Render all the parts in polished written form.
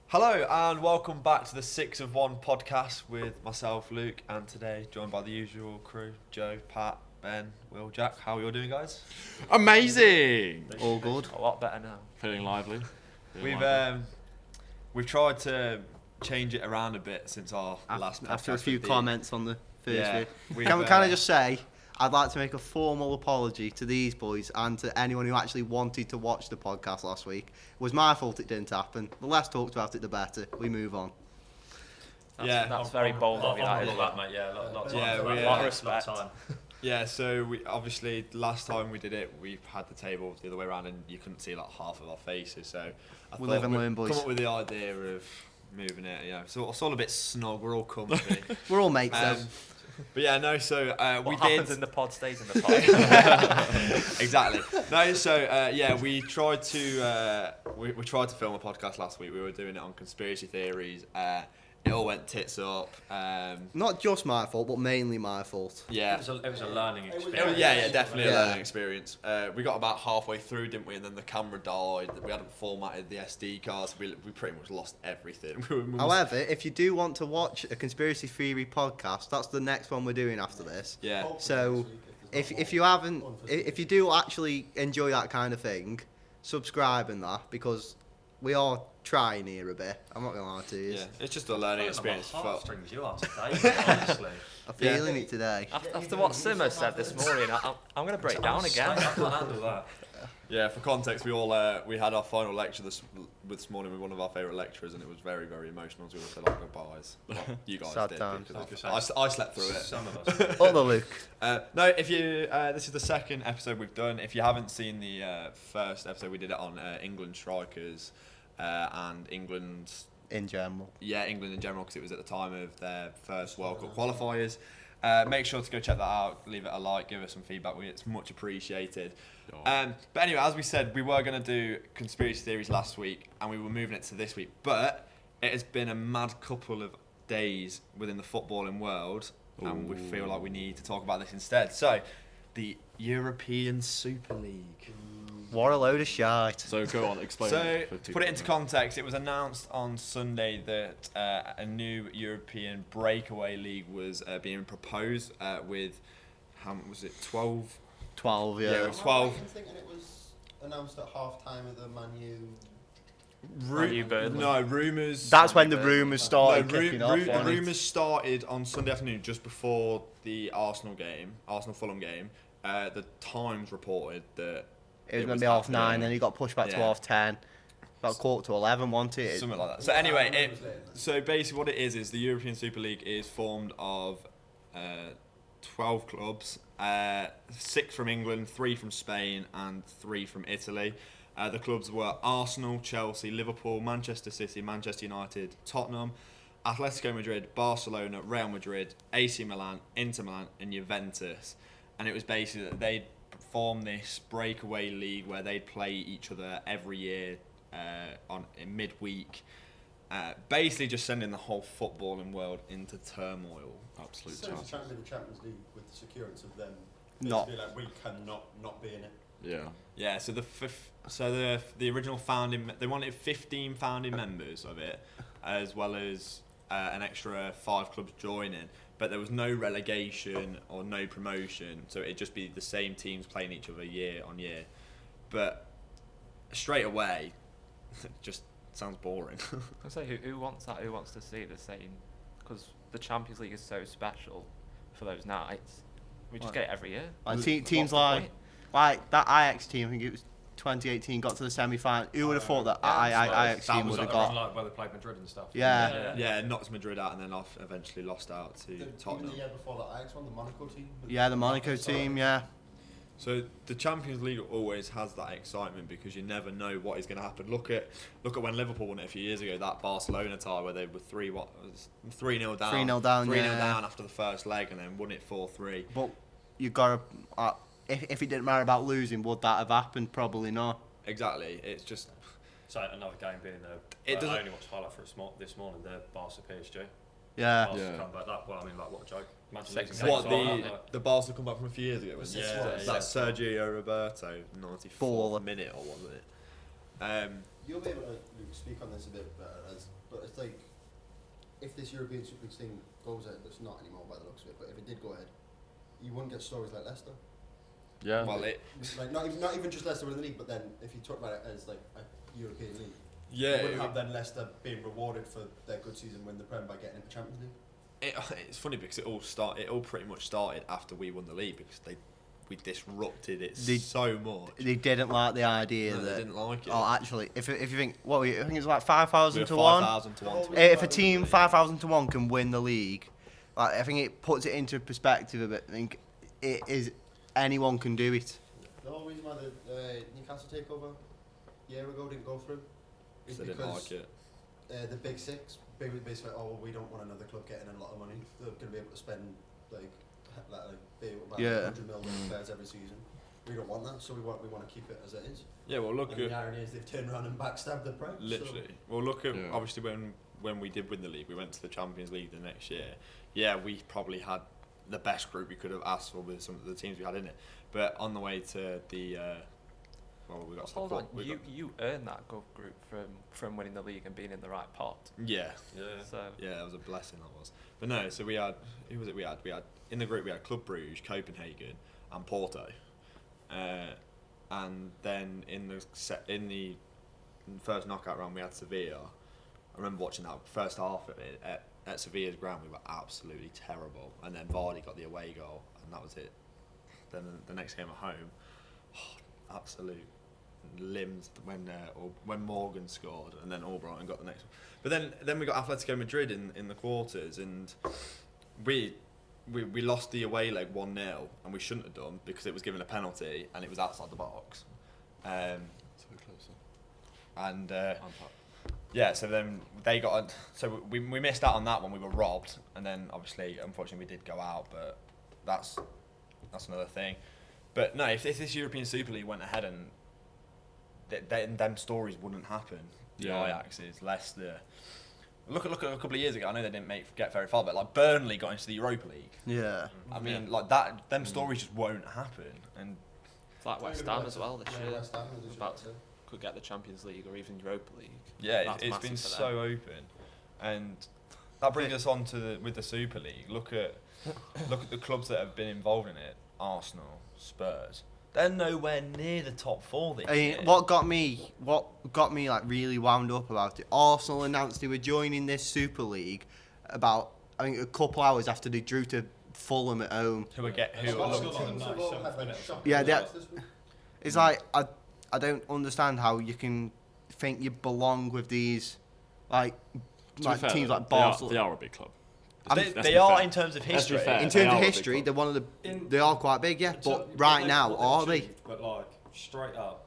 Hello and welcome back to the 6 of 1 podcast with myself, Luke, and today joined by the usual crew, Joe, Pat, Ben, Will, Jack. How are you all doing, guys? Amazing! All good. A lot better now. Feeling lively. We've tried to change it around a bit since our last podcast. After a few comments on the first Yeah, video. Can I just say, I'd like to make a formal apology to these boys and to anyone who actually wanted to watch the podcast last week. It was my fault it didn't happen. The less talked about it, the better. We move on. That's very bold of you, that is. mate. Yeah, lot of respect. Yeah, so we obviously last time we did it, we've had the table the other way around, and you couldn't see like half of our faces. So I Live and we'd learn, boys. Come up with the idea of moving it. Yeah, so it's all a bit snug. We're all comfy. We're all mates, though. But yeah, no. So we What happens did. in the pod stays in the pod. Exactly. No, so yeah, we tried to we tried to film a podcast last week. We were doing it on conspiracy theories. It all went tits up. Not just my fault, but mainly my fault. Yeah. It was a learning It was- experience. yeah, definitely Yeah. a learning experience. We got about halfway through, didn't we? And then the camera died. We hadn't formatted the SD cards. We pretty much lost everything. However, if you do want to watch a conspiracy theory podcast, that's the next one we're doing after this. Yeah. So, if you haven't, if you do actually enjoy that kind of thing, subscribe and that, because we are trying here a bit. I'm not gonna lie to you. Yeah, it's just a learning experience. Heartstrings you are today, honestly. I'm feeling it today. After what Simmer said this morning, I'm going to break down again. I can't handle that. Yeah, for context, we all we had our final lecture this morning with one of our favourite lecturers, and it was very, very emotional. So we all said our goodbyes. Well, you guys Sad did. times. Because I slept through it. Some of us. Other Luke. No, if you this is the second episode we've done. If you haven't seen the first episode, we did it on England strikers and England. In general. Yeah, England in general, because it was at the time of their first World Cup qualifiers. Make sure to go check that out. Leave it a like. Give us some feedback. It's much appreciated. But anyway, as we said, we were going to do conspiracy theories last week, and we were moving it to this week. But it has been a mad couple of days within the footballing world, and we feel like we need to talk about this instead. So, the European Super League. What a load of shite. So go on, explain. So, to put it into context, it was announced on Sunday that a new European breakaway league was being proposed with, how was it, 12? 12, Yeah, yeah. it was 12. I'm thinking it was announced at half time at the Man U. No, rumours. That's when the rumours started kicking off. The wasn't it? rumours started on Sunday afternoon, just before the Arsenal Fulham game. The Times reported that It was going to be half happening. 9, then he got pushed back to Yeah. half 10. About quarter to 11, wasn't it? Something like that. So anyway, so basically what it is the European Super League is formed of 12 clubs, 6 from England, 3 from Spain, and 3 from Italy. The clubs were Arsenal, Chelsea, Liverpool, Manchester City, Manchester United, Tottenham, Atletico Madrid, Barcelona, Real Madrid, AC Milan, Inter Milan, and Juventus. And it was basically that they'd form this breakaway league where they'd play each other every year in midweek, basically just sending the whole footballing world into turmoil. Absolute So it's trying to be the Champions League with the security of them. Not- Basically, like, we cannot not be in it. Yeah. Yeah, so the original founding, they wanted 15 founding members of it, as well as an extra 5 clubs joining. But there was no relegation or no promotion, so it'd just be the same teams playing each other year on year. But straight away, it just sounds boring. I say, who wants that? Who wants to see the same? Because the Champions League is so special for those nights. We just Right. get it every year. And What's teams the like point? that Ajax team, I think it was 2018, got to the semi-final. Who would have thought that Ajax team would have got? Like where they played Madrid and stuff. Yeah. Yeah, knocked Madrid out and then eventually lost out to Even Tottenham. the year before that Ajax won, the Monaco team. Yeah, the Monaco team, yeah. So the Champions League always has that excitement because you never know what is going to happen. Look at when Liverpool won it a few years ago, that Barcelona tie where they were 3-0 down. 3-0 down, 3-0 yeah. down after the first leg and then won it 4-3. But you got to. If it didn't matter about losing, would that have happened? Probably not. Exactly. It's just So another game being there. It doesn't- I only watched highlight for this morning. The Barca PSG. Yeah. Barca Yeah. come back. What a joke. Imagine Six- losing what games like that. the Barca come back from a few years ago. Was Yeah, that yeah. Sergio Roberto 94th Baller. minute or wasn't it? You'll be able to speak on this a bit better, but it's like, if this European Super League thing goes ahead, it's not anymore by the looks of it, but if it did go ahead, you wouldn't get stories like Leicester. Yeah. Well, Like, not even just Leicester winning the league, but then if you talk about it as like a European league, yeah, you wouldn't have then Leicester being rewarded for their good season win the Prem by getting into Champions League. It's funny because it all pretty much started after we won the league because we disrupted it so much. They didn't like the idea No, that. they didn't like it. Oh, actually, if you think I think it's like 5,000 We were to 1. 5,000 to 1. If a team 5,000 to 1 can win the league, like, I think it puts it into perspective a bit. I think it is anyone can do it. The whole reason why the Newcastle takeover a year ago didn't go through is They didn't because like it. the Big Six basically, we don't want another club getting a lot of money. They're going to be able to spend about Yeah. 100 million players every season. We don't want that, so we want to keep it as it is. Yeah, well, look And at the irony is they've turned around and backstabbed the Prem. literally. Well, look at Yeah. obviously when we did win the league, we went to the Champions League the next year. Yeah, we probably had the best group we could have asked for with some of the teams we had in it. But on the way to the we got to the Hold on, we got- you earned that group from winning the league and being in the right pot. yeah. Yeah. So Yeah, that was a blessing, that was. But no, so we had, who was it we had? We had, in the group we had Club Brugge, Copenhagen and Porto. And then in the first knockout round we had Sevilla. I remember watching that first half of it at Sevilla's ground. We were absolutely terrible. And then Vardy got the away goal and that was it. Then the next game at home, absolute limbs when Morgan scored and then Albrighton got the next one. But then we got Atletico Madrid in the quarters and we lost the away leg 1-0 and we shouldn't have done because it was given a penalty and it was outside the box. So close. And yeah, so then they got so we missed out on that one. We were robbed, and then obviously, unfortunately, we did go out. But that's another thing. But no, if this European Super League went ahead and them stories wouldn't happen. The Yeah. Ajaxes, Leicester. Look at a couple of years ago. I know they didn't get very far, but like Burnley got into the Europa League. Yeah. I mean, like that. Them stories just won't happen. And it's like West Ham as well this year. West Ham was About to could get the Champions League or even Europa League. yeah, That's it's massive been for them. so open, and that brings us on to with the Super League. Look at the clubs that have been involved in it. Arsenal, Spurs. They're nowhere near the top four this I mean, year. what got me like really wound up about it? Arsenal announced they were joining this Super League about I think a couple hours after they drew to Fulham at home. Who are get who It's are got look, still on Teams the have all 97th had, like, minute. shocking Yeah, results this week. It's like I don't understand how you can think you belong with these like To be fair, teams like they are- Barcelona. They are a big club. they let's be are fair. in terms of Let's be history. fair. In They terms are of a big history, club. they're one of the In- they are quite big, yeah. So But right now, what are they've they? achieved, But like straight up,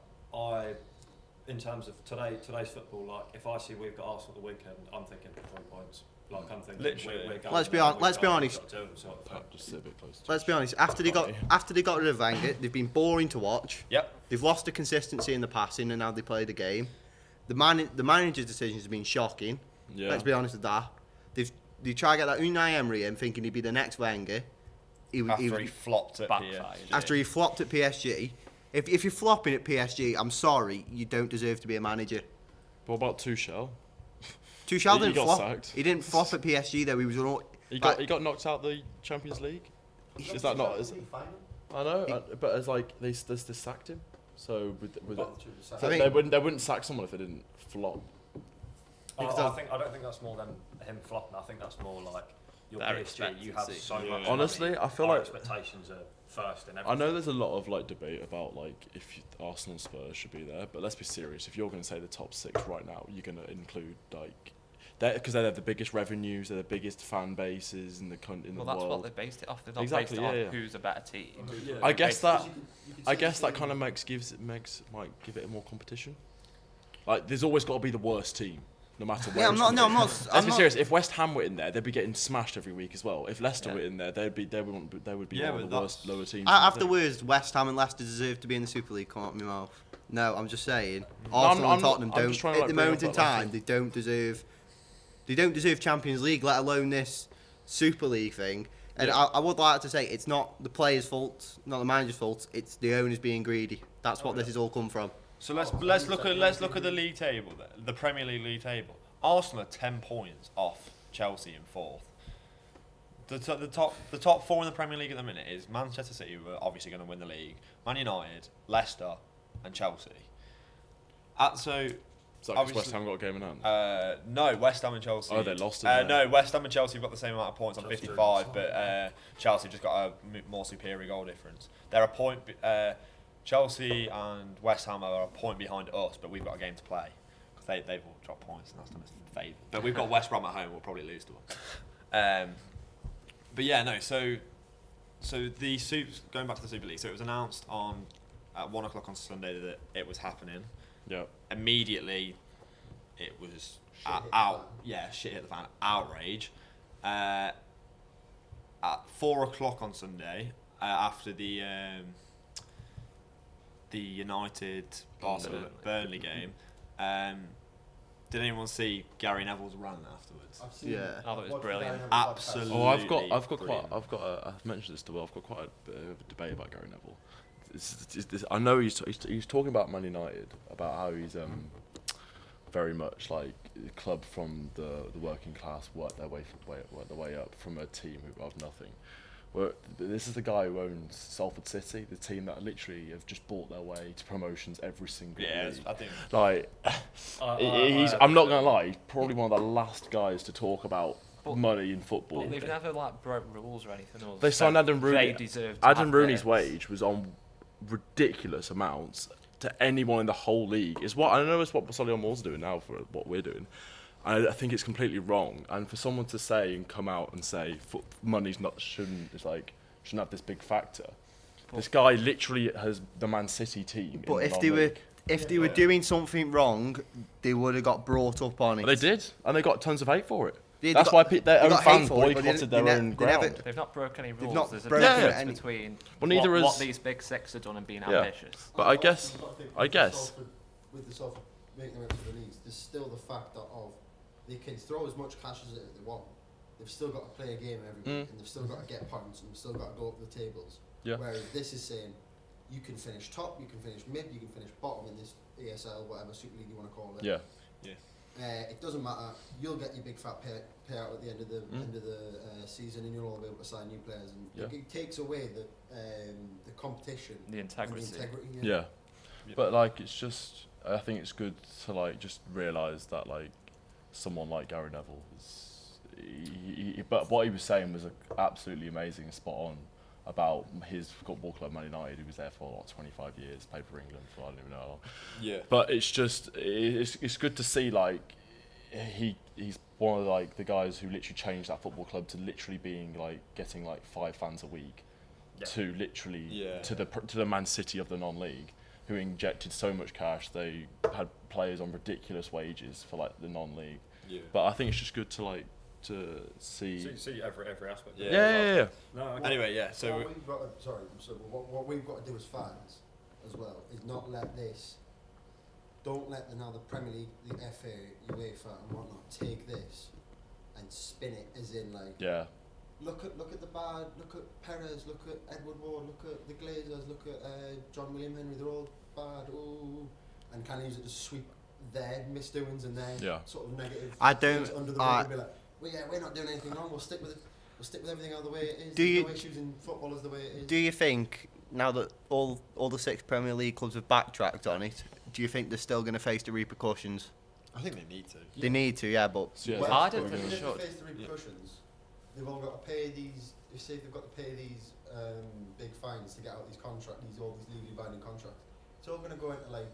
in terms of today's football, like if I see we've got Arsenal at the weekend, I'm thinking 3 points. Like I'm thinking Literally. we're going Let's be there, hon- we've let's be got- honest. we've got to do them sort of thing. Just sit a bit close. Let's be honest. After they got rid of Wenger, they've been boring to watch. Yep. They've lost the consistency in the passing and how they play the game. The manager's decisions have been shocking. Yeah. Let's be honest with that. They try to get that Unai Emery in, thinking he'd be the next Wenger. After he flopped at Backfired. PSG. after he flopped at PSG. If you're flopping at PSG, I'm sorry, you don't deserve to be a manager. What about Tuchel? Tuchel He didn't got flop. sacked. He didn't flop at PSG though. He was He got knocked out the Champions League. Is that not? I know, but it's like they sacked him. So I think- they wouldn't sack someone if they didn't flop. I Because I don't think that's more than him flopping. I think that's more like your Their PSG. You have expectancy. so Yeah. much. Honestly, money, I feel our like- expectations are first in everything. I know there's a lot of like debate about like if Arsenal and Spurs should be there, but let's be serious. If you're going to say the top 6 right now, you're going to include like because they have the biggest revenues, they're the biggest fan bases in the Well, that's world. what they based it off. They've not Exactly, based it on yeah. who's a better team. I guess that I I guess that kind of might give it more competition. Like there's always got to be the worst team, no matter where. Yeah, I'm it's not. from. No, I'm not. Let's I'm be not- serious. If West Ham were in there, they'd be getting smashed every week as well. If Leicester Yeah. were in there, they would be Yeah, one of but the worst lower teams. After in the league. words, West Ham and Leicester deserve to be in the Super League. Come out of my mouth. No, I'm just saying. I'm- Arsenal I'm and Tottenham not- I'm don't. just trying to, At like, the bring moment up, in like, time, they don't deserve. They don't deserve Champions League, let alone this Super League thing. And Yeah. I would like to say it's not the players' fault, not the manager's fault. It's the owners being greedy. That's what this has all come from. So let's look at the league table, then, the Premier League table. Arsenal are 10 points off Chelsea in 4th. The top 4 in the Premier League at the minute is Manchester City, who are obviously going to win the league, Man United, Leicester, and Chelsea. So Is that 'cause West Ham got a game in hand? no, West Ham and Chelsea. Oh, they lost, didn't they? No, West Ham and Chelsea have got the same amount of points on Just 55, doing but Chelsea just got a more superior goal difference. They're a point. Chelsea and West Ham are a point behind us, but we've got a game to play because they've all dropped points, and that's done us a favour. But we've got West Brom at home. We'll probably lose to them. But yeah, no. So the going back to the Super League. So it was announced at 1 o'clock on Sunday that it was happening. Yeah. Immediately, it was shit hit the fan, outrage. At 4 o'clock on Sunday, after the United Barcelona Burnley game, did anyone see Gary Neville's rant afterwards? I've seen Yeah. Oh, that was brilliant. Absolutely. Oh, I've got brilliant. I've mentioned this to Will. I've got quite a bit of a debate about Gary Neville. I know he's talking about Man United, about how he's very much like a club from the working class work their way up from a team who have nothing. Well, this is the guy who owns Salford City, the team that literally have just bought their way to promotions every single Yeah, week. I think. Like, I'm not gonna lie, he's probably one of the last guys to talk about But- money in football. But they've never broke rules or anything. Or They signed Adam Rooney. They deserve to Adam have Rooney's theirs. wage was on ridiculous amounts to anyone in the whole league. It's what I know it's what Solihull Moors doing now for what we're doing. I think it's completely wrong. And for someone to say and come out and say money's shouldn't have this big factor. This guy literally has the Man City team. But in if the they were non-league. doing something wrong, they would have got brought up on it. But they did, and they got tons of hate for it. They That's got- why their they own got hate fans for it, but boycotted they their ne- own they never- ground. They've not broken any rules. not There's a broken difference any- between Well, neither what is- these big six are done and being Yeah. ambitious. But I guess- With the Salford making them into the leagues, there's still the factor of they can throw as much cash as they want. They've still got to play a game every week, and they've still got to get points, and they've still got to go up the tables. Yeah. Whereas this is saying you can finish top, you can finish mid, you can finish bottom in this ESL, whatever Super League you want to call it. Yeah. It doesn't matter. You'll get your big fat payout at the end of the season, and you'll all be able to sign new players. And Yeah. it takes away the competition, The and integrity. the integrity. Yeah. But like, it's just, I think it's good to like just realise that like someone like Gary Neville is, but what he was saying was absolutely amazing, and spot on about his football club Man United, who was there for like 25 years, played for England for I don't even know. Yeah. But it's just it's good to see like he's one of like the guys who literally changed that football club to literally being like getting like 5 fans a week, to literally to the Man City of the non-league, who injected so much cash. They had players on ridiculous wages for like the non-league. Yeah. But I think it's just good to like to see. See every aspect. Yeah. No, Anyway, yeah. So what we've got to, what we've got to do as fans as well is not let this. Don't let the Premier League, the FA, UEFA, and whatnot take this and spin it as in like. Yeah. Look at the bad. Look at Perez. Look at Edward Ward. Look at the Glazers. Look at John William Henry. They're all bad. Ooh, and kind of use it to sweep their misdoings and their sort of negative. I don't- things under the rug and be like, well, yeah, we're not doing anything wrong. We'll stick with it. We'll stick with everything the way it is. Do you- no issues in football as the way it is. Do you think, now that all the 6 Premier League clubs have backtracked on it, do you think they're still going to face the repercussions? I think they need to. They need to, yeah, but So, yeah, Well, I don't but think even they if should. face the repercussions, they've all got to pay these. You say they've got to pay these big fines to get out these contracts, all these legally binding contracts. It's all going to go into like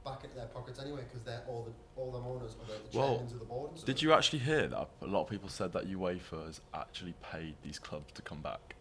back into their pockets anyway, because they're all them owners are the chairmen of the board. And stuff. Did you actually hear that a lot of people said that UEFA has actually paid these clubs to come back?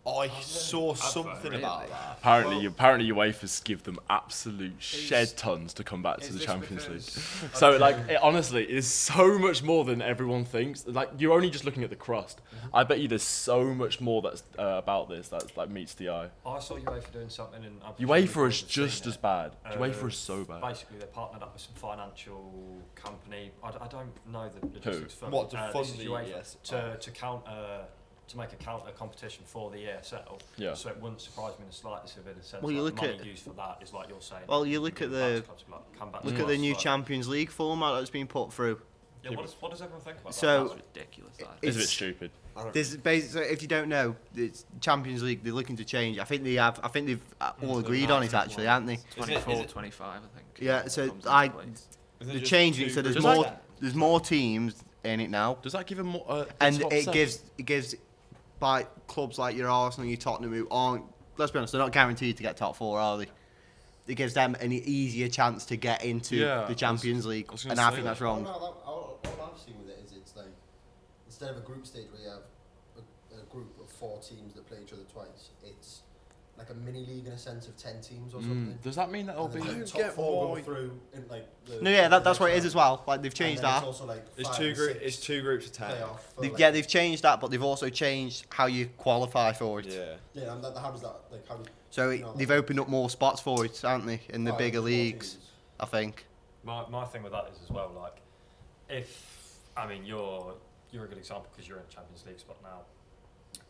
I saw something Really? about that. Apparently UEFA's give them absolute shed tons to come back to Is the this Champions League. because- So like it honestly is so much more than everyone thinks. Like you're only just looking at the crust. I bet you there's so much more that's about this that like meets the eye. I saw UEFA doing something, and UEFA is just as bad. UEFA is so bad. Basically, they partnered up with some financial company. I don't know the logistics. What, to this fund is the UEFA, ES? to counter to make a counter competition for the ESL. Yeah. So it wouldn't surprise me in the slightest if in a sense Well, you like look the money at- used for that is like you're saying. Well, you look at the look at the new like, Champions League format that's been put through. Yeah, what does everyone think about So- that? That's ridiculous. That. It's a bit It's- stupid. There's basically, if you don't know, it's Champions League. They're looking to change. I think they've all agreed on it actually, haven't they? 24, 25, I think. Yeah, so comes into I- place. They're changing it so there's Does more that- there's more teams in it now, Does that give them more? The and top it seven? gives by clubs like your Arsenal, your Tottenham, who aren't, let's be honest, they're not guaranteed to get top four, are they? It gives them an easier chance to get into Yeah, the Champions League, I was gonna and I say think that. that's wrong. All I've seen with it is it's like instead of a group stage where you have a group of 4 teams that play each other twice, it's like a mini league in a sense of 10 teams or something. Does that mean that it'll And be? then the top get 4 why- go through in like the No, yeah, that's what it next is as round. well. Like they've changed And then that. It's also like It's 5 two and group. 6 It's 2 groups of 10. playoff for, like, Yeah, they've changed that, but they've also changed how you qualify for it. Yeah. Yeah, and how does that like how? So you know, they've opened up more spots for it, haven't they, in the five, bigger 4 leagues? teams. I think. My thing with that is as well, like, if I mean you're a good example because you're in the Champions League spot now,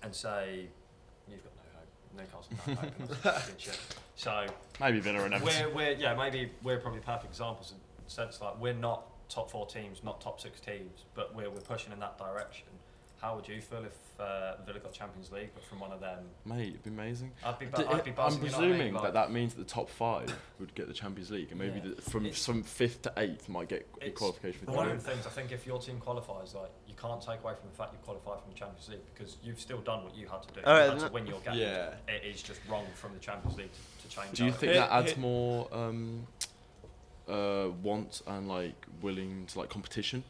and say you've got no hope, Newcastle no hope in the Championship. So Maybe Villa and Everton. maybe we're probably perfect examples in the sense like we're not top 4 teams, not top 6 teams, but we're pushing in that direction. How would you feel if Villa got Champions League, but from one of them? Mate, it'd be amazing. I'd be I'm buzzing. You know what I presuming mean? Like, that means that the top 5 would get the Champions League, and maybe Yeah. from It's- 5th to 8th might get the It's qualification for the one of the Champions things I think if your team qualifies, like you can't take away from the fact you qualified from the Champions League because you've still done what you had to do. Oh, You yeah, had to no- win your game. Yeah. It is just wrong from the Champions League to change. Do you that. think Here- that adds here- more want and like willing to like competition?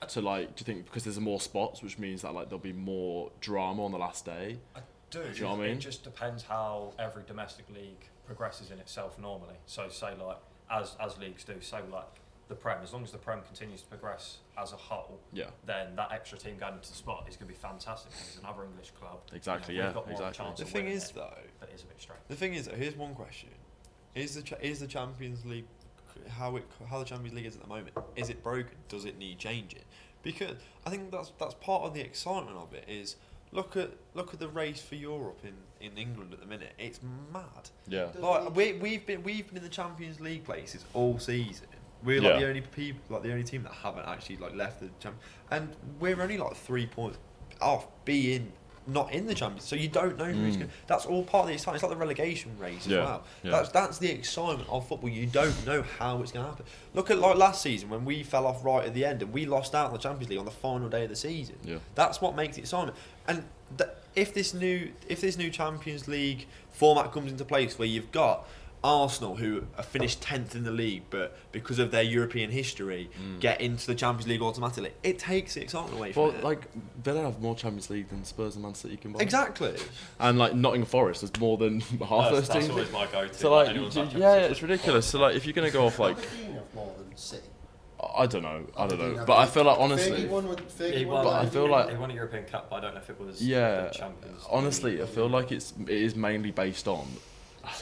To like, do you think because there's more spots, which means that like there'll be more drama on the last day? I do. you know what I mean? It just depends how every domestic league progresses in itself normally. So say like as leagues do, say like the Prem, as long as the Prem continues to progress as a whole, Yeah, then that extra team going into the spot is going to be fantastic. It's another English club. Exactly, We've yeah, got more of a exactly. chance The of thing winning is it, though, but it is a bit strange. the thing is though, here's one question: is the Champions League how the Champions League is at the moment? Is it broken? Does it need changing? Because I think that's part of the excitement of it. Is look at the race for Europe in England at the minute. It's mad. yeah. Like we've been in the Champions League places all season. We're like Yeah. the only people, like the only team that haven't actually like left the and we're only like 3 points off being not in the Champions. So you don't know who's going. That's all part of the excitement. It's like the relegation race as Yeah, well. yeah. That's the excitement of football. You don't know how it's going to happen. Look at like last season when we fell off right at the end and we lost out on the Champions League on the final day of the season. Yeah. That's what makes it exciting. And if this new Champions League format comes into place where you've got Arsenal, who are finished 10th in the league, but because of their European history, get into the Champions League automatically, it takes the excitement away from Well, it. like Villa have more Champions League than Spurs and Man City combined. Exactly. And like Nottingham Forest has more than half those That's teams. always my go-to. So like, anyone's yeah, Champions League. it's ridiculous. So like, if you're gonna go off like, Aberdeen have more than City. I don't know, Aberdeen have but I like- feel like Fergie honestly, won with Fergie He won won, But I with feel Aberdeen. like- he won a European Cup, but I don't know if it was yeah, the Champions. honestly, I feel like it is mainly based on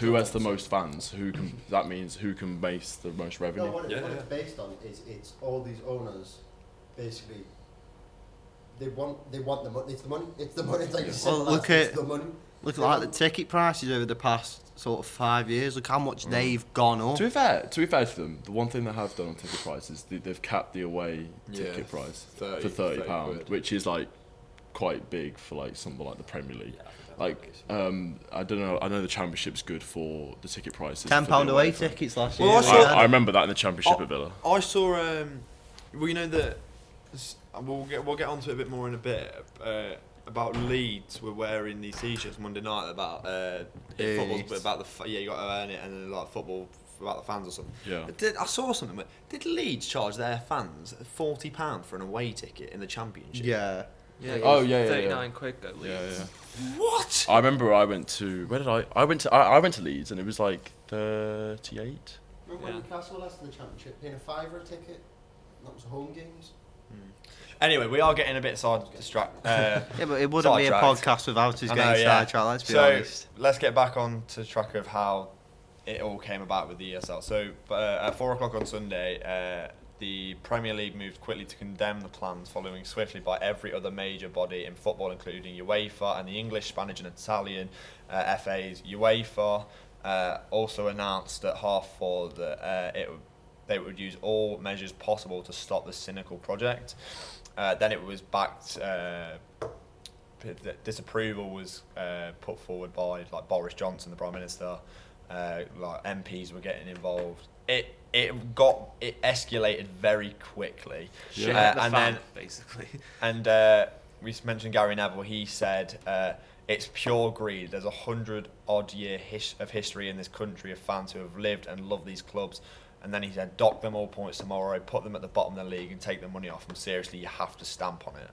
who has the most fans, who can. That means who can base the most revenue. No, what Yeah, it's yeah. based on is it's all these owners, basically. They want the money. It's the money. It's the money. It's like Yeah. you said Well, last, look it's at- the money. Look at They like the want- ticket prices over the past sort of 5 years. Look how much they've gone up. To be fair to them, the one thing they have done on ticket prices, they've capped the away Yeah, ticket price 30 for £30, quid. which is like quite big for like something like the Premier League. Yeah, I think that Like, I don't know. I know the Championship's good for the ticket prices. £10 for the away fan. tickets last Well, year. I saw- I remember that in the Championship at Villa. I saw. Well, you know that. We'll get onto it a bit more in a bit. About Leeds were wearing these T-shirts Monday night about football's Leeds. about you got to earn it, and then like football about the fans or something. Yeah. I saw something. Did Leeds charge their fans £40 for an away ticket in the Championship? Yeah. Yeah, Oh, yeah, yeah, 39 quid go Leeds. Yeah, yeah. What? I remember I went to I went to Leeds and it was like 38. Remember when Yeah. Newcastle were last in the Championship, paying a £5 a ticket? That was home games. Anyway, we are getting a bit distracted. Yeah, but it wouldn't be a Sidetracked. podcast without us I getting know, yeah. sidetracked, let's be So honest. let's get back on to track of how it all came about with the ESL. So at 4 o'clock on Sunday, the Premier League moved quickly to condemn the plans, following swiftly by every other major body in football, including UEFA and the English, Spanish and Italian FAs. UEFA also announced at 4:30 that they would use all measures possible to stop the cynical project. Then it was backed. Disapproval was put forward by like Boris Johnson, the Prime Minister. Like MPs were getting involved. It escalated very quickly. Shit hit the and fan, then basically. and we mentioned Gary Neville. He said it's pure greed. There's 100-odd year of history in this country of fans who have lived and loved these clubs. And then he said, dock them all points tomorrow, put them at the bottom of the league and take the money off them. Seriously, you have to stamp on it.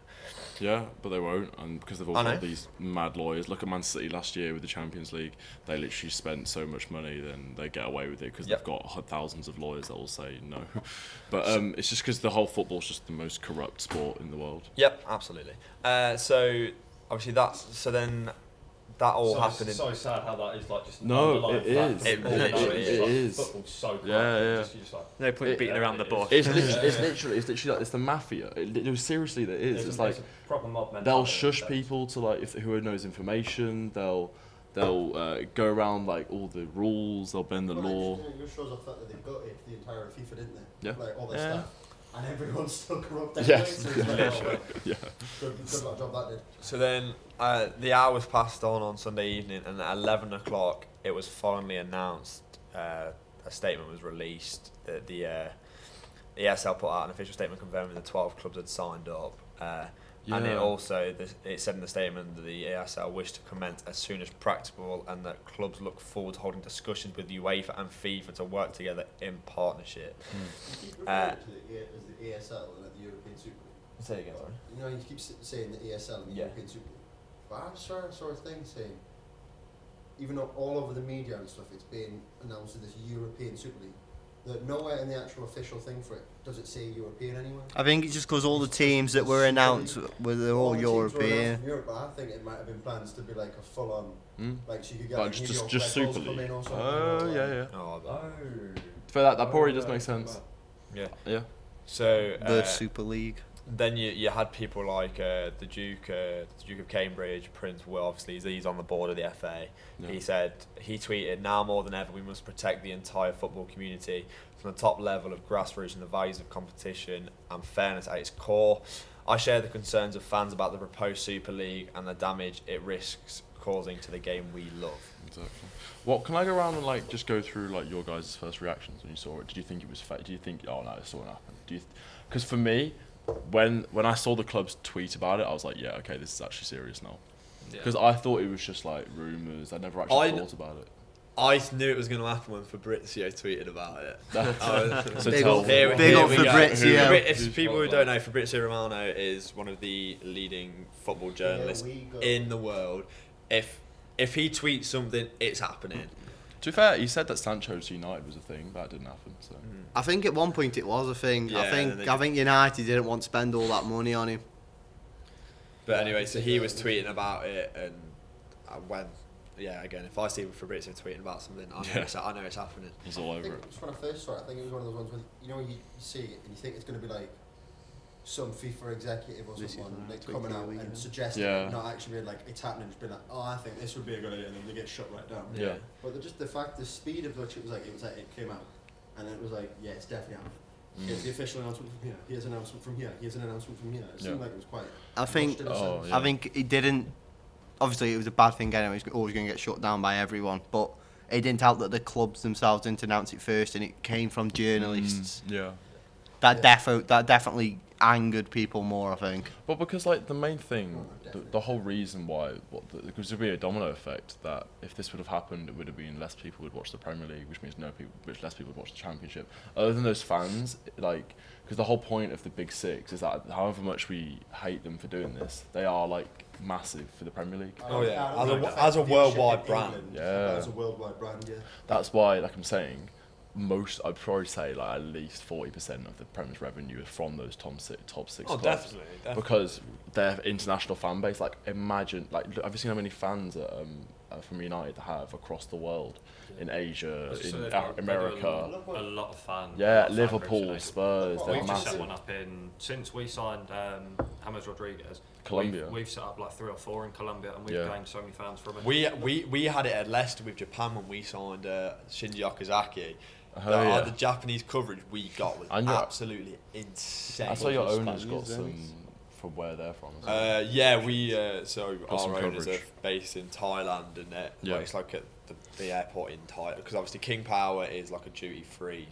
Yeah, but they won't, and because they've all got these mad lawyers. Look at Man City last year with the Champions League. They literally spent so much money, then they get away with it because they've got thousands of lawyers that will say no. But it's just because the whole football's just the most corrupt sport in the world. Yep, absolutely. So obviously then that all happened. It's so sad how that is like just No, it is. It literally is. Football's so corrupt. Yeah. You're just like, No point beating around the bush. It's literally like it's the mafia. Seriously, that is. It's like a proper mob mentality. they'll shush people to like who knows information. They'll go around like all the rules. They'll bend the law. It just shows off the fact that they've got it, the entire FIFA, didn't they? Yeah. Like all their Yeah. staff. And everyone's still corrupt anyway. Yes. So it's like, oh, well, Yeah. good luck job that did. So then the hours passed on Sunday evening, and at 11 o'clock it was finally announced. A statement was released that the ESL put out an official statement confirming the 12 clubs had signed up. And it also it said in the statement that the ESL wished to commence as soon as practicable, and that clubs look forward to holding discussions with UEFA and FIFA to work together in partnership. You keep referring to the ESL and the European Super League. Say again, sorry. You know, you keep saying the ESL and the European Super League. But I'm sure I saw a thing saying, even though all over the media and stuff, it's being announced as this European Super League, that nowhere in the actual official thing for it does it say European anywhere. I think it's just because all the teams that were announced they're all the teams were announced European. from Europe, but I think it might have been plans to be like a full-on, like so you could get Like like New York just Red Bulls Super come League. in or something. Oh or yeah. Oh, For that probably does make sense. yeah. Yeah. So The Super League. then you had people like the Duke of Cambridge, Prince Will. Obviously, he's on the board of the FA. Yeah. He tweeted, "Now more than ever, we must protect the entire football community from the top level of grassroots and the values of competition and fairness at its core. I share the concerns of fans about the proposed Super League and the damage it risks causing to the game we love." Exactly. What can I go around and like just go through like your guys' first reactions when you saw it? Did you think it was fake? Do you think oh no, this won't happen? Because for me, when I saw the clubs tweet about it, I was like, yeah, okay, this is actually serious now. Because I thought it was just like rumours. I never actually thought about it. I knew it was going to happen when Fabrizio tweeted about it. So Big tell up Fabrizio. If people who don't know, Fabrizio Romano is one of the leading football journalists in the world. If he tweets something, it's happening. To be fair, he said that Sancho to United was a thing, but that didn't happen. So I think at one point it was a thing. Yeah, I think United didn't want to spend all that money on him. But anyway, so he was tweeting about it, and again, if I see Fabrizio tweeting about something, I know it's happening. he's all over it. Just when I first saw it, I think it was one of those ones where you see it and you think it's going to be like some FIFA executive or someone like coming out and suggesting it, not actually being like it's happening, just being like, oh, I think this would be a good idea, and then they get shut right down. Yeah. But just the speed of which it came out, and it was like, yeah, it's definitely happening. Here's the official announcement from here. Here's an announcement from here. Here's an announcement from here. It seemed like it was quite. I think. rushed in a sense. I think it didn't. Obviously, it was a bad thing anyway. It's always going to get shut down by everyone. But it didn't help that the clubs themselves didn't announce it first, and it came from journalists. Yeah. That definitely angered people more, I think. But because like the main thing, the whole reason why, because there'd be a domino effect that if this would have happened, it would have been less people would watch the Premier League, which means less people would watch the Championship. Other than those fans, like, because the whole point of the Big Six is that however much we hate them for doing this, they are like massive for the Premier League. Oh yeah, as a worldwide brand. As a worldwide brand, yeah. That's why, like I'm saying, I'd probably say like at least 40% of the Premier's revenue is from those top six clubs. Definitely. Because their international fan base, like imagine, like have you seen how many fans at from United have across the world, in Asia, So in they've got- America. they do a lot of fans. Yeah, fan groups, Liverpool, you know. Spurs, they're We've just set massive. one up since we signed James Rodriguez. Colombia. We've set up like 3 or 4 in Colombia, and we've Yeah. gained so many fans from it. We had it at Leicester with Japan when we signed Shinji Okazaki. Oh, the, yeah. the Japanese coverage we got was And your- absolutely insane. I saw your Spanish, owners got isn't it? some from where they're from. as well. Yeah, we so Got some our owners coverage. are based in Thailand, and Yeah. it's like at the airport in Thailand, because obviously King Power is like a duty-free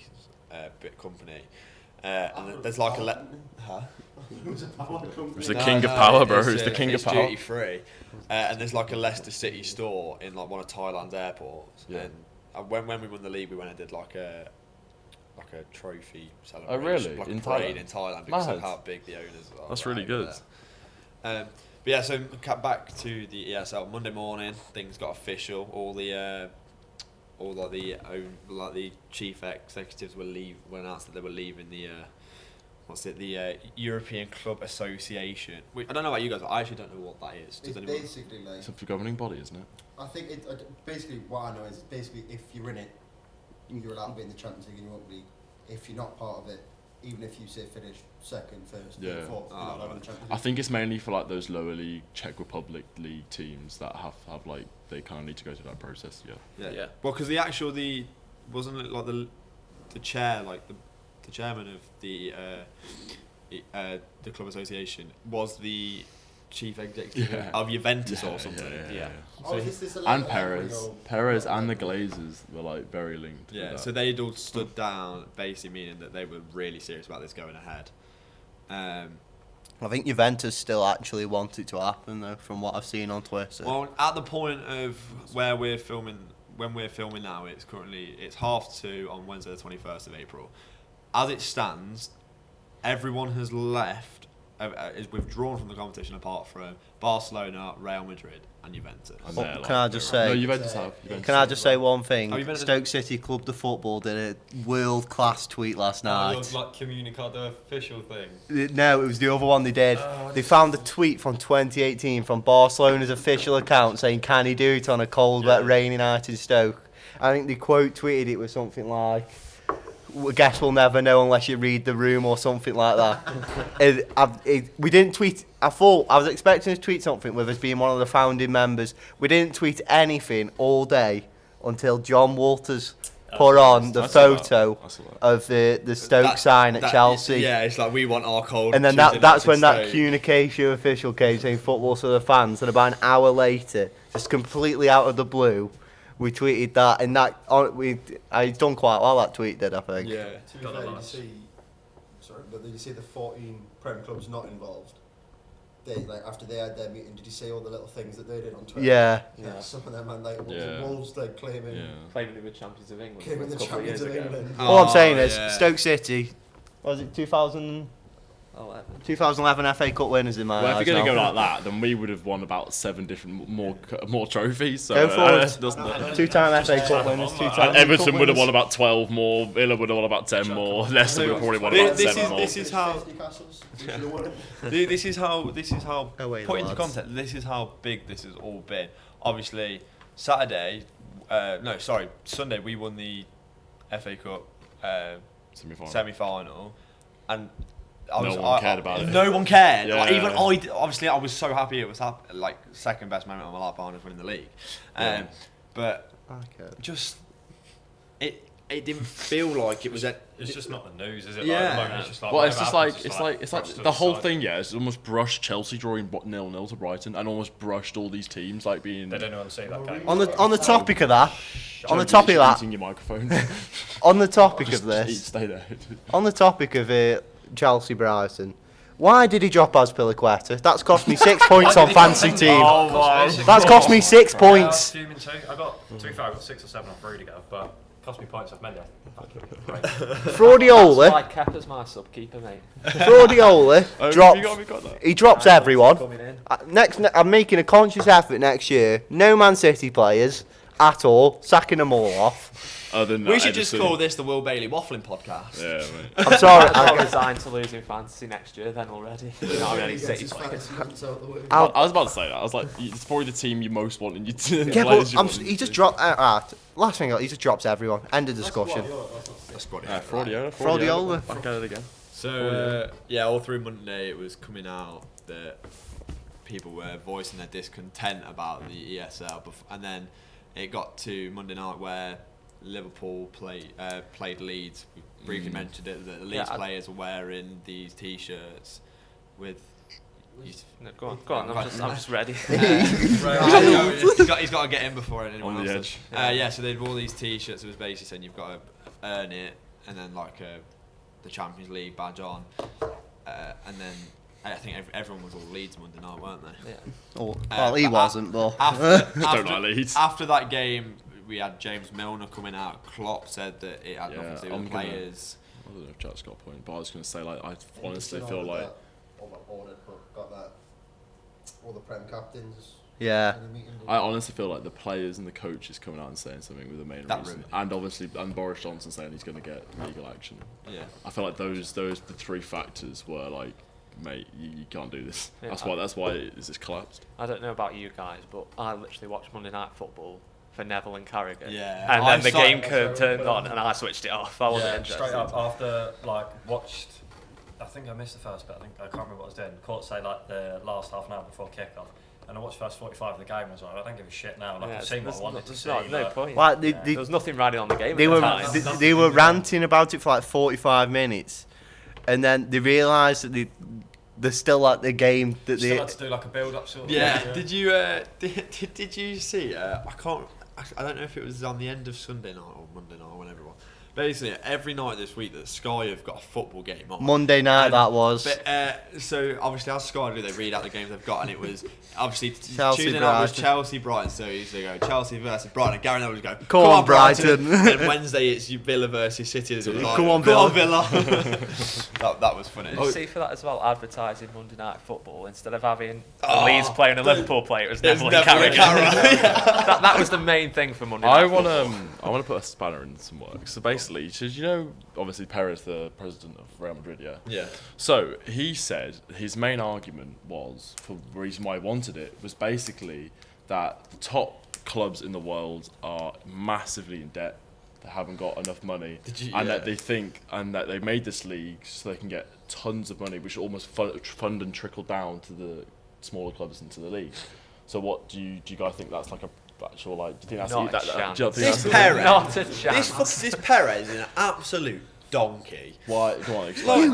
bit company, and there's like huh? It's the king of power, bro. It's the king of power. Duty free, and there's like a Leicester City store in like one of Thailand's airports. Yeah. And when we won the league, we went and did like a trophy celebration. Oh, really? Like In a parade Thailand? in Thailand because Mad. of how big the owners are. That's really over good. there. But yeah, so back to the ESL. Monday morning, things got official. All the chief executives were announced that they were leaving the European Club Association. I don't know about you guys, but I actually don't know what that is. Does It's anyone? basically like, It's a governing body, isn't it? I think basically what I know is basically if you're in it, you're allowed to be in the Champions League and Europa League. If you're not part of it, even if you say finish second, first, Yeah. third, fourth, you're not allowed in the Champions I League. think it's mainly for like those lower league Czech Republic league teams that have like they kind of need to go through that process. Yeah. Yeah. Well, because wasn't it like the chair, like the chairman of the club association was the chief executive Yeah. of Juventus or something. Yeah. Oh, is this a And level Perez and the Glazers were like very linked. with Yeah, that. so they'd all stood down, basically meaning that they were really serious about this going ahead. I think Juventus still actually want it to happen, though, from what I've seen on Twitter. Well, at the point of when we're filming now, it's 2:30 on Wednesday the 21st of April. As it stands, everyone has left, is withdrawn from the competition apart from Barcelona, Real Madrid, and Juventus. And Well, they're, can I just say- No, Juventus have. Juventus Can I have. just say one thing? Oh, Juventus- Stoke City Club the Football did a world-class tweet last night. like communicate the official thing. No, it was the other one they did. Oh, They found a tweet from 2018 from Barcelona's official account saying, "Can he do it on a cold, wet, rainy night in Stoke?" I think they quote tweeted it with something like, "I guess we'll never know unless you read the room," or something like that. We didn't tweet. I was expecting to tweet something with us being one of the founding members. We didn't tweet anything all day until John Walters put on the I saw that. photo I saw that. of the Stoke sign at Chelsea. Yeah, it's like we want our cold. And then Tuesday that's nights when in that Stoke. communication official came saying football's for the fans. And about an hour later, just completely out of the blue, we tweeted that. And I'd done quite well, that tweet did, I think. Yeah. To be Got fair, a did you lot. see? Sorry, but did you see the 14 Prem clubs not involved? They after they had their meeting. Did you see all the little things that they did on Twitter? Yeah. Yeah. Some of them, man, like Yeah. Wolves, like claiming Yeah. Claiming they were champions of England claiming the a couple of champions years of ago. England. All I'm saying is, yeah. Stoke City, was it 2011 FA Cup winners in my Well, if eyes you're gonna now. go like that, then we would have won about 7 different more trophies. So Go for it. doesn't it? Two-time FA Cup winners, two-time And Everton Cup would have winners. won about 12 more. Villa would have won about 10 more. Leicester would have probably won about This 7 more. This is how. 50 castles. You should have won it. This is how. Away, Put into lads. context. This is how big this has all been. Obviously, Sunday we won the FA Cup Semi-final. semi-final, and No one cared about it. No one cared. Yeah. Like, even obviously, I was so happy it was like second best moment of my life. Barnes winning the league, Yeah. but Okay. just it didn't feel like it was a. It's just not the news, is it? Yeah. Like, at the moment, it's just like. Well, it's whatever just happens, like it's like brushed to the whole side. thing. Yeah, it's almost brushed Chelsea drawing 0-0 to Brighton, and almost brushed all these teams like being. They don't even see that game. On the topic of that, on the Joe, topic of you're that, eating your microphone. on the topic Just of this, stay there. on the topic of Chelsea Brighton, why did he drop Azpilicueta? That's cost me 6 points on fancy team. Oh my! That's cost me 6 I was points. fuming too. To be fair, I got 6 or 7 off Rudiger, but cost me points off Mendy. Right. Fraudiola, Like Kepa's my sub-keeper, mate. Fraudiola Oh, drops. have you got that? He drops everyone. Coming in. I'm making a conscious effort next year. No Man City players. at all, sacking them all off. Other than We that, should just Edison- call this the Will Bailey Waffling Podcast. Yeah, mate. I'm sorry. I'm resigned to losing fantasy next year then already. Not already Gets City his players. fantasy points out the way. I'll- I was about to say that. I was like, it's probably the team you most want in your team. Yeah, but he just dropped. Last thing, he just drops everyone. End of discussion. That's got it. Fraudiola. Back at it again. So all through Monday it was coming out that people were voicing their discontent about the ESL, and then it got to Monday night where Liverpool played Leeds. We briefly mentioned it that the Leeds players are wearing these T-shirts with. No, go on. I'm just ready. He's got to get in before anyone On the else edge. does. So they'd all these T-shirts. It was basically saying you've got to earn it, and then like the Champions League badge on, and then I think everyone was all Leeds Monday night, weren't they? Yeah. Well, he but wasn't, but Don't like Leeds. After that game, we had James Milner coming out. Klopp said that it had nothing to do with I'm the gonna- players. I don't know if Jack's got a point, but I was going to say, like, I honestly feel like. Got that. All the Prem captains. yeah. in a meeting, I honestly feel like the players and the coaches coming out and saying something with the main That reason, ruined and obviously Boris Johnson saying he's going to get legal action. Yeah. I feel like those the three factors were like, mate, you can't do this. Yeah, That's why it's just collapsed. I don't know about you guys, but I literally watched Monday Night Football for Neville and Carragher. Yeah. And I then the saw- game turned on and I switched it off. I wasn't Yeah, interested. straight up after watched. I think I missed the first bit. I can't remember what I was doing. Caught say like the last half an hour before kick-off, and I watched the first 45 of the game. And I was like, I don't give a shit now. Like Yeah, I've seen what I wanted to there's see. no like- point. Like There was nothing riding on the game. they at were the time. they were ranting about it for like 45 minutes, and then they realised that they're still at the game that Still they. had to do like a build-up sort of Yeah. thing. Did you did you see? I don't know if it was on the end of Sunday night or Monday night or whenever it was. Basically, every night this week that Sky have got a football game on. Monday night And- that was. But, so obviously, as Sky do, they read out the games they've got, and it was obviously Chelsea, Tuesday night was Brighton. Chelsea Brighton. So you used to go Chelsea versus Brighton. And Gary Neville would go, Come on, Brighton." and Wednesday it's Villa versus City. It was like, Come on, Villa. that was funny. Did you see for that as well, advertising Monday Night Football, instead of having Oh, Leeds playing a Liverpool player, it was There's Neville and Neville and Carragher. Carragher. that was the main thing for Monday Night I Football. want to put a spanner in some work. So basically, you know, obviously Perez, the president of Real Madrid, yeah. Yeah. So he said his main argument was, for the reason why he wanted it, was basically that the top clubs in the world are massively in debt. They haven't got enough money, and that they think, and that they made this league so they can get tons of money, which almost fund and trickle down to the smaller clubs into the league. So what do you guys think that's like a actual like? Do you think that's Not a that, chance. do you think This that's Perez, Not a chance. this Perez is an absolute donkey. why? Go on, explain.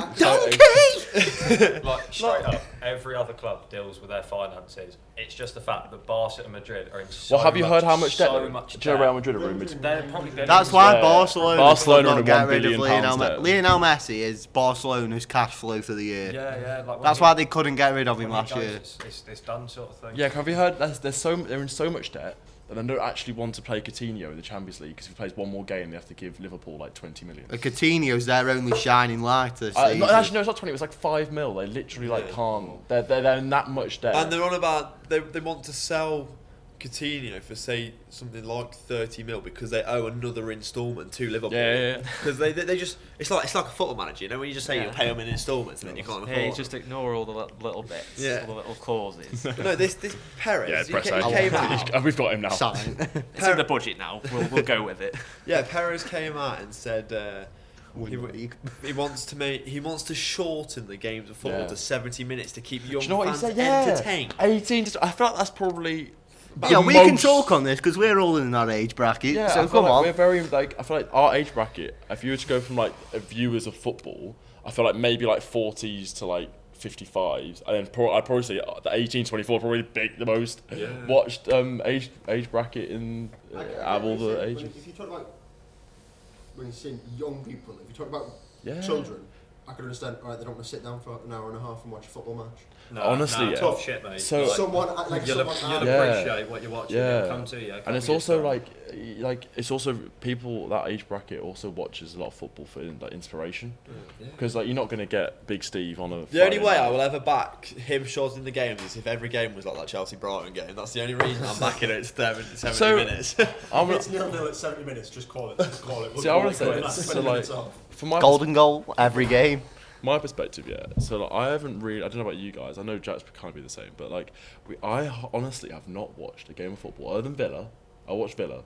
Like straight up, every other club deals with their finances. It's just the fact that Barca and Madrid are in so Well, have you heard how much debt? so much Do you know debt. Real Madrid are rumored? They're probably That's why Yeah. Barcelona Barcelona could are not in get £1 rid of billion Lionel debt. Messi. Lionel Messi is Barcelona's cash flow for the year. Yeah. Like when That's he- why they couldn't get rid of him when he last goes, year. It's done sort of thing. Yeah, have you heard? They're in so much debt that they don't actually want to play Coutinho in the Champions League because if he plays one more game, they have to give Liverpool like 20 million. Coutinho's their only shining light this No, season. actually, no, it's not 20. It was like 5 mil. They literally like can't. They're in that much debt. And they're on about they want to sell Coutinho for say something like 30 mil because they owe another instalment to Liverpool. Yeah. Because they just it's like a football manager, you know, when you just say Yeah. you pay them in instalments and then you can't afford. Yeah, you them. just ignore all the little bits, Yeah. all the little clauses. But no, this Perez, Yeah, he press came out. We've got him now. Sign. It's in the budget now. We'll go with it. Yeah, Perez came out and said he wants to shorten the games of football Yeah. to 70 minutes to keep young Do you know what he fans said? Yeah. entertained. 18. I feel like that's probably. Yeah, the we can most- talk on this because we're all in that age bracket. Yeah, so I feel come like on. we're very like. I feel like our age bracket. If you were to go from like viewers of football, I feel like maybe like 40s to like 55s, and then I'd probably say the 18-24 probably the most watched age bracket in out of all the ages. If you talk about when you're saying young people, if you talk about Yeah. children, I could understand. All right, they don't want to sit down for an hour and a half and watch a football match. No, Honestly, no, yeah. tough shit, mate. So- like, Someone you'll, someone Yeah. appreciate what you're watching. Yeah. It'll come to you. And it's also like it's also people that age bracket also watches a lot of football for like inspiration, because like you're not gonna get Big Steve on a. The only Friday way night. I will ever back him shortening the games is if every game was like that Chelsea Brighton game. That's the only reason I'm backing it to 70 So- minutes. I'm If it's 0-0 at 70 minutes, just call it. Just call it. See, I wanna say We'll this, call it. so, 20 like- minutes off. from my Golden goal every game. my perspective, yeah. So like, I haven't really. I don't know about you guys. I know Jack's kind of be the same, but like, honestly have not watched a game of football other than Villa. I watched Villa,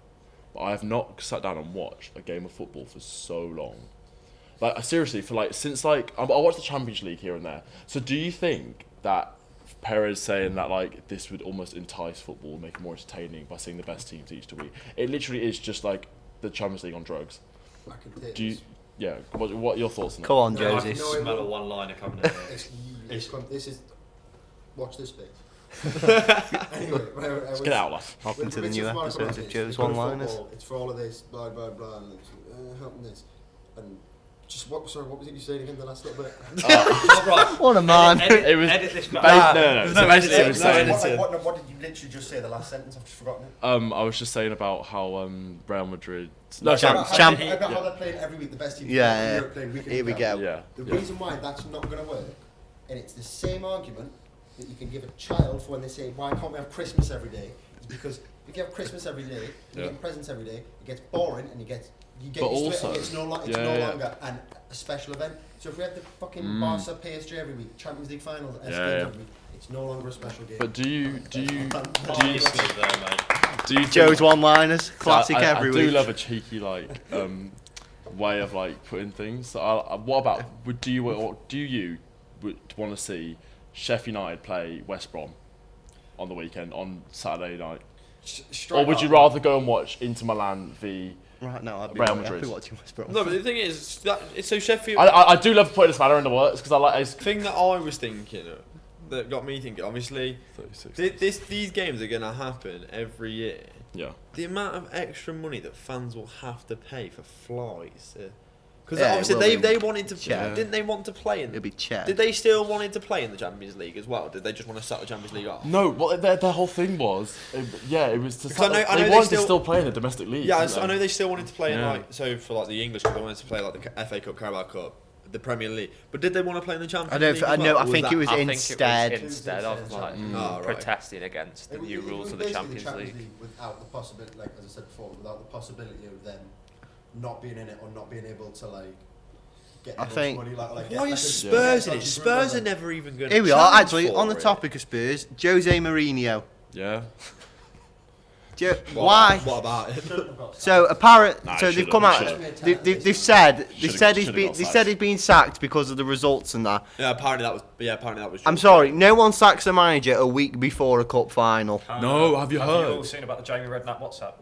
but I have not sat down and watched a game of football for so long. Like seriously, for like since like I watched the Champions League here and there. So do you think that Perez saying that like this would almost entice football, make it more entertaining by seeing the best teams each week? It literally is just like the Champions League on drugs. I can take Do you? this. Yeah. What are your thoughts on that? Come on, No, I Josie. can- I smell a one-liner coming in here. This is. Watch this bit. Anyway, Let's get out, lad. Welcome to the It's new just more episodes about of this. Joe's It's good One-Liners. football, it's for all of this, blah blah blah, and it's helping this, and just what? Sorry, what was it you saying again? The last little bit. Right. What a man. Edit, It was edit this back. No. So basically, it was saying. What did you literally just say? The last sentence. I've just forgotten it. I was just saying about how Real Madrid. No, Champ- About champ- how they're playing every week. The best teams. Yeah, in yeah. Europe playing week in, Here we week out. go. Yeah. The yeah. reason why that's not going to work, and it's the same argument that you can give a child for when they say, why can't we have Christmas every day? It's because if you have Christmas every day, you Yeah. get presents every day, it gets boring and you get But used to it, also- and it's no yeah. longer a special event. So if we have the fucking Barca PSG every week, Champions League finals, S games Yeah. every week, it's no longer a special game. But do you Obviously there, mate. do you Joe's think, One-Liners. Classic I every I week. do love a cheeky like way of like putting things. So what about do you want to see Sheffield United play West Brom on the weekend on Saturday night, or would you rather go and watch Inter Milan v? Right now, I'd be Real really happy Madrid. watching West Brom. No, but the thing is, that it's so Sheffield. I do love putting this matter in the works because I like it's thing that I was thinking, that got me thinking. Obviously, 36. these games are gonna happen every year. Yeah. The amount of extra money that fans will have to pay for flights, because Yeah, it obviously will they be. wanted to. Yeah. Didn't they want to play in? It'll be Chet. Did they still wanted to play in the Champions League as well? Did they just want to set the Champions League off? No, well, their whole thing was, it was to. Because I know they they wanted still- to still play in the domestic league. Yeah, didn't I know they still wanted to play in Yeah. like for like the English because they wanted to play like the FA Cup, Carabao Cup, the Premier League. But did they want to play in the Champions I don't. League? I as know. well, I or think that- it was I think instead. it was instead of like Oh, right. protesting against the It new was rules of the basically Champions League. without the possibility, like as I said before, without the possibility of them not being in it or not being able to like get I enough think- money. Like Why are get Spurs in it? dodgy Spurs are rumours. never even going. Here we are. Actually, on the topic of Spurs, Jose Mourinho. Yeah. Why? What about it? So apparent. Nah, so he they've should've, come he out. should've. They've said Should've he's got been. They sacked. said he's been sacked because of the results and that. Yeah, apparently that was. Yeah, apparently that was. I'm true. sorry. No one sacks a manager a week before a cup final. No, have you Have heard? you all seen about the Jamie Redknapp WhatsApp?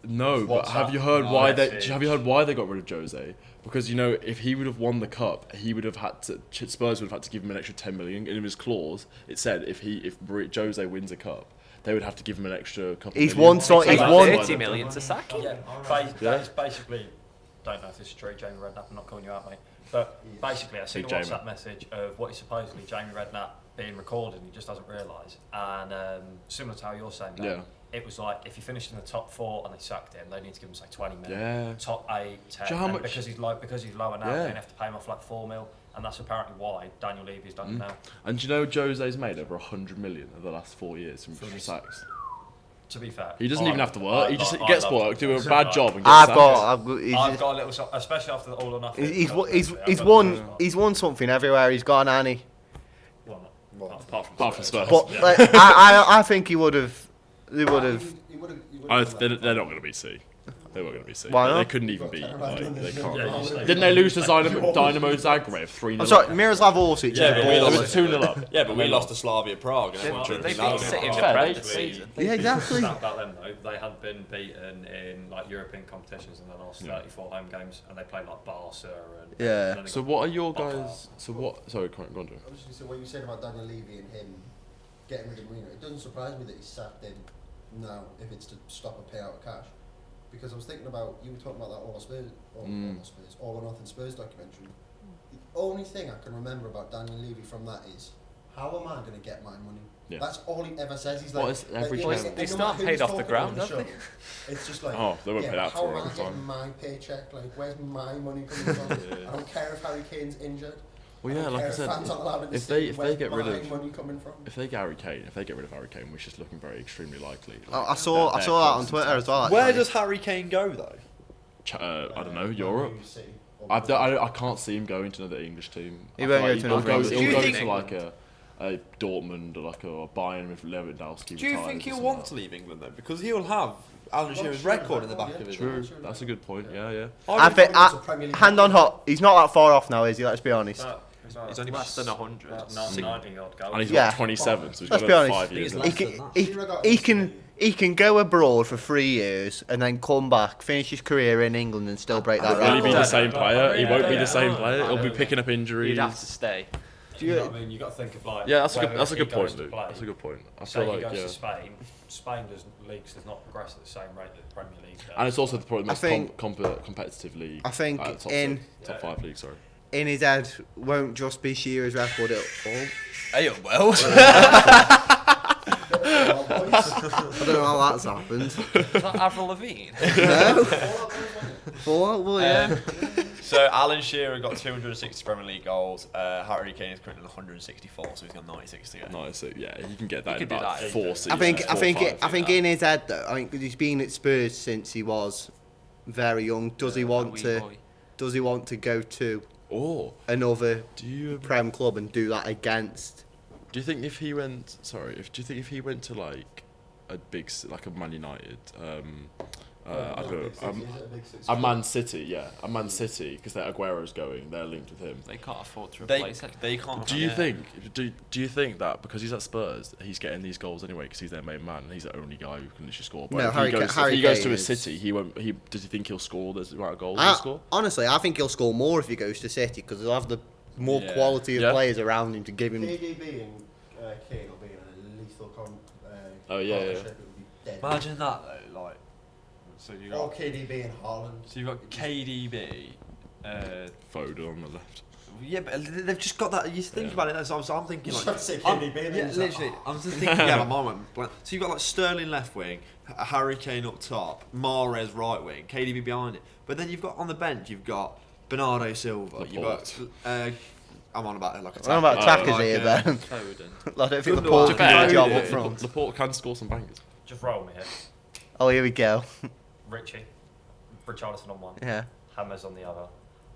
No, but What's have that? you heard No, why message. Have you heard why they got rid of Jose? Because you know, if he would have won the cup, he would have had to. Spurs would have had to give him an extra 10 million. And in his clause, it said if Jose wins a cup, they would have to give him an extra couple. He's million. won so- It's he's like won- 30 million to sack him. Yeah, that's basically. Don't know if this is true, Jamie Redknapp. I'm not calling you out, mate. But basically, I see Big the Jamie. WhatsApp message of what is supposedly Jamie Redknapp being recorded, and he just doesn't realise. And similar to how you're saying, that, Yeah. it was like if he finished in the top 4 and they sacked him, they need to give him say 20 million. Yeah. Top 8, 10. Do you know how and much- because he's lower now, Yeah. they have to pay him off like 4 mil, and that's apparently why Daniel Levy's done it now. And do you know Jose's made over 100 million over the last 4 years from From his- sacks? To be fair, He doesn't I- even have to work. I- He just I gets love work, do a Jose. bad job, and gets I've sacked. got. I've got a little, especially after the All or Nothing. He's I've got a won. little He's won something everywhere he's gone, hasn't he? Well, What? apart from Spurs. But like, I think he would have. They would have. They're not going to be C. They were going to be C. Why not? They couldn't even be. Like, they can't. Yeah, you say- Didn't they lose to Dynamo Zagreb 3-0? I'm sorry, Miroslav Orsic. Yeah, but we It lost was 2-0 up. Yeah, but we lost to Slavia Prague. And everyone They've took been that. sitting in the Fair, Prem they- this season. Yeah, exactly. Stat about them though, they had been beaten in like European competitions and they lost 34 home games, and they played like Barca and Yeah. and then they So got what are your knocked guys? out. So what? Sorry, go on, Joe. I was just gonna say what you said about Daniel Levy and him getting rid of Mourinho. It doesn't surprise me that he's sacked him now if it's to stop a payout of cash. Because I was thinking about you were talking about that All or Nothing Spurs documentary. The only thing I can remember about Daniel Levy from that is, how am I going to get my money? Yeah. That's all he ever says. He's What like, is every like, time? They no still matter aren't who paid he's off the talking ground, on the have they? show, It's just like, Oh, they won't pay that how for am all I the time. getting my paycheck? Like, where's my money coming from? Yeah. I don't care if Harry Kane's injured. Well, I yeah, don't like care I if said, fans aren't allowed in the if stadium, they where's get rid my of money coming from? if they get rid of Harry Kane, which is looking very extremely likely. I saw their that on clubs Twitter and as well. Where actually. does Harry Kane go though? I don't know, Europe. Man U, City, or I can't see him going to another English team. He I won't feel go to he'll another English He'll team. go Do you to think- like a Dortmund or like a Bayern with Lewandowski. Do you think he'll want to leave England though? Because he'll have Alan Shearer's record in the back of his. True, that's a good point. Yeah. I think, hand on hot, he's not that far off now, is he? Let's be honest. He's only Less than 100. About 90 odd goals. And he's Yeah. what, 27, so he's Let's got be another honest. 5 years. He's left. He less can, than that. he can go abroad for 3 years and then come back, finish his career in England and still break that Will he be record. the same player? He won't be Yeah. the same player. He'll be Yeah. picking up injuries. You'd have to stay. You know what I mean? You got to think of like. Yeah, that's a whether good he goes point, to Luke. play. That's a good point. I Say feel he like goes yeah. to Spain. Spain does leagues does not progress at the same rate that the Premier League does. And it's also probably the I most think- competitive league. I think top in- six, top 5 league. Sorry. In his head, won't just be Shearer's record at all. Hey, well. I don't know how that's happened. Is that Avril Lavigne? No? Four? Well, yeah. So Alan Shearer got 260 Premier League goals. Harry Kane is currently 164, so he's got 96 to go. Nice. So, yeah, you can get that You in could do about that. 4 seasons. I think 4 in his head though. I think 'cause he's been at Spurs since he was very young. Does he want Wee to? boy. Does he want to go to Oh, another do you Prem club and do that against? do you think if he went? Sorry, do you think if he went to like a like a Man United, I don't know, a Man City, yeah, a Man City, because Aguero's going, they're linked with him. They can't afford to They, replace it. they can't. Do you think? Do you think that because he's at Spurs, he's getting these goals anyway because he's their main man and he's the only guy who can literally score? But No, if Harry he goes, Harry if he goes to Kane a is- City, he won't. Does he think he'll score the amount of goals he'll score? Honestly, I think he'll score more if he goes to City because he'll have the more Yeah. quality of Yeah. players around him to give him. KDB and Kane will be in a lethal Oh, yeah, partnership. yeah. It would be dead. Imagine that though, like. So you Or got. KDB and Haaland. So you've got KDB. Foden on the left. Yeah, but they've just got that. You think Yeah. about it. So I'm thinking You like. should say I'm- KDB and yeah, then he's like, literally. I'm just thinking. Yeah, my mind went blank. So you've got like Sterling left wing, Harry Kane up top, Mahrez right wing, KDB behind it. But then you've got on the bench, you've got Bernardo Silva. You've got. I'm on about like a. I'm about attackers like, here, Ben. Foden. I don't think Gundogan. Laporte can do a Foden. job up front. Laporte can score some bangers. Just roll me here. Oh, here we go. Richie, Richarlison on one, Yeah. Hammers on the other.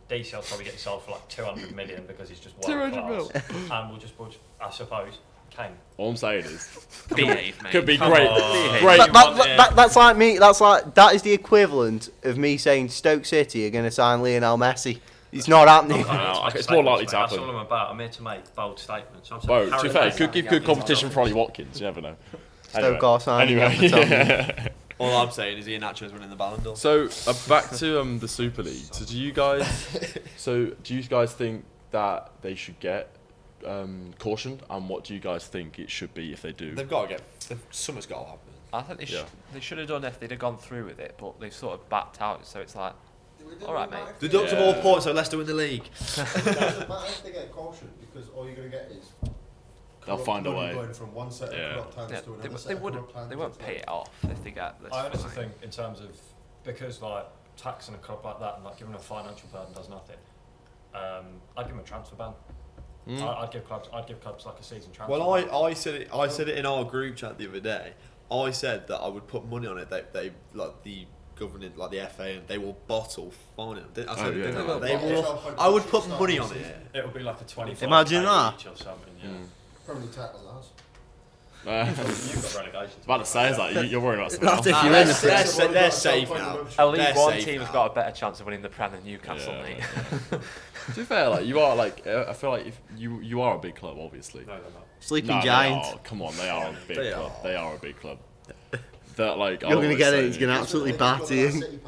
DCL's probably getting sold for like 200 million because he's just 200 world class. And we'll just, I suppose, Kane. All I'm saying is, Behave, mate. could be Come great. on. Great. That's like me. That is the equivalent of me saying Stoke City are going to sign Lionel Messi. It's not happening. No, Make it's more likely statements, to mate. happen. That's all I'm about. I'm here to make bold statements. I'm Bo, saying to be Harry fair, Kane could give good competition for Ollie Watkins. You never know. Stoke are signing Anyway, Everton. yeah. All I'm saying is Ian Nacho's winning the Ballon d'Or. So back to the Super League. So do you guys think that they should get cautioned, and what do you guys think it should be if they do? They've got to get. Something's got to happen. I think Yeah. they should have done if they'd have gone through with it, but they've sort of backed out. So it's like, all right, mate. Deduct some Yeah. more points so Leicester win the league. It doesn't matter if they get caution because all you're going to get is. They'll corrupt find a money way. Going from one set of Yeah. corrupt hands Yeah, to another they set of wouldn't. corrupt hands. They won't It's pay like- it off if they get this. I honestly fine. think in terms of because like taxing a club like that and like giving them a financial burden does nothing. I'd give them a transfer ban. I'd give clubs like a season transfer. Well, ban. I said it in our group chat the other day. I said that I would put money on it. They like the governing, like the FA, and they will bottle fine it. I said, Oh, yeah. didn't They I? They will. will. I would put money on it. It'll be like a 25 Imagine that. each or something. Yeah. Probably tackle us. You've got relegation. About to say, is that you're worrying about something That's else? if Nah, you're in the they're, Prem. they're, they're safe now. A League They're One safe team has now. got a better chance of winning the Prem than Newcastle, Yeah, mate. To be fair, like you are like I feel like if you are a big club, obviously. No, they're not. Sleeping No, Giant. They are. Come on, they are a big They club. are. They are a big club. That like You're gonna get it. He's gonna absolutely batter you.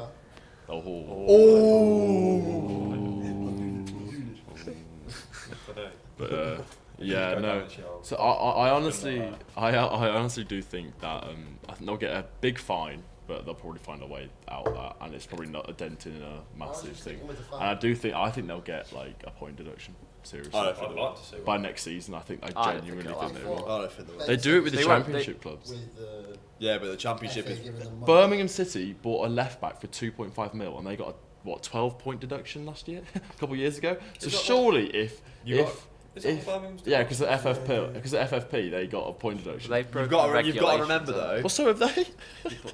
But yeah, no. So I honestly do think that I think they'll get a big fine but they'll probably find a way out of that, and it's probably not a dent in a massive just thing. thinking with the And I think they'll get like a point deduction. Seriously, I don't think I'd they will. like to see by one. next season, I I don't genuinely think think they'll they will. I don't think they will. They do it with the They won't- championship clubs. With the Yeah, but the championship FA is. giving them money. Birmingham City bought a left back for 2.5 mil, and they got a 12-point deduction last year, a couple of years ago. So Is that surely if Is it Birmingham's yeah, because the FFP they got a point deduction. They've You've broken got to regulations, remember haven't though. Well, so have they.